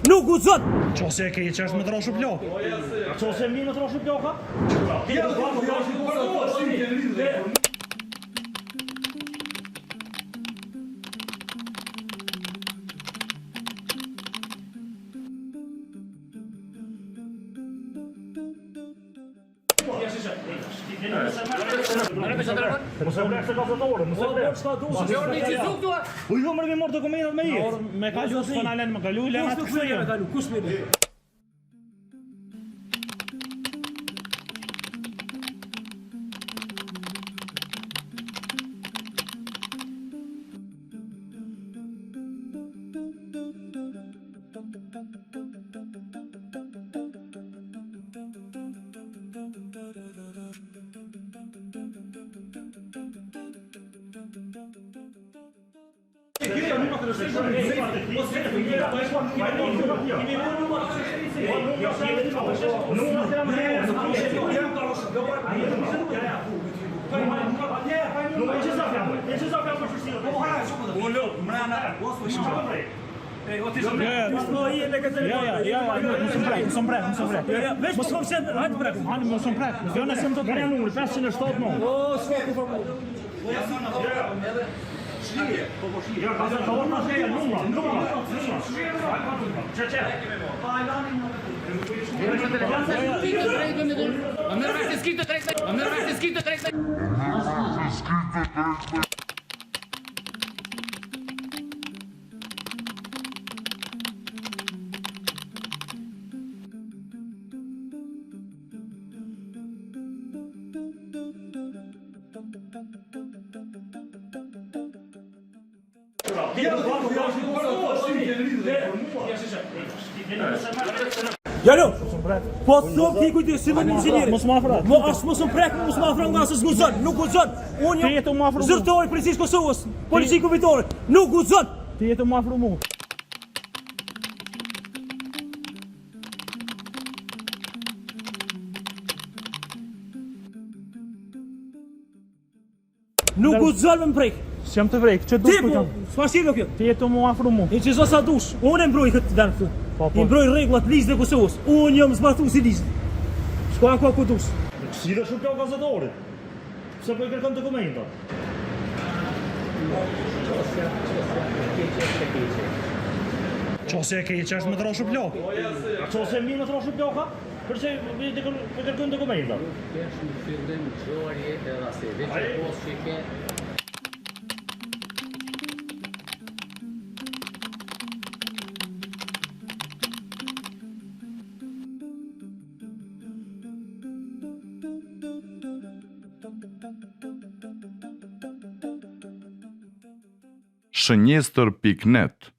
Nuk guxon. Qose e ke që është me troshu plok. A qose mi me troshu ploka? Mos e blek se gazetore, mos e blek. Po jo më morë dokumentat me jetë. Me kalu s'po na lën me kalu, lën atë kësaj. Kush më di? Jalo, po thon ti kujt si më inxhinier. Mos më afro. Mos më prek, mos më afro nga se s'guxon, nuk guxon. Unë Ti jetë më afro. zyrtori i policisë Kosovës, polici kuvitore, nuk guxon. Ti jetë më afro mu. Nuk guxon me prek. S'jam të vrejk, që Ti dush po, kujton? s'ka shirë kjo. Ti jetë më afro mu. E që sa dush, unë e mbroj këtë dal këtu. Po, po. I mbroj rregullat ligjit të Kosovës. Unë jam zbatuar si ligj. Shko ku dush. Si do shumë plok gazetorit? Pse po i kërkon dokumentat? Qose e ke që është me troshu plok. A qose mi me troshu ploka? Përse po kërkon dokumentat? Kesh në fillim gjorje edhe asë veç e posë që ke. Shënjestër.net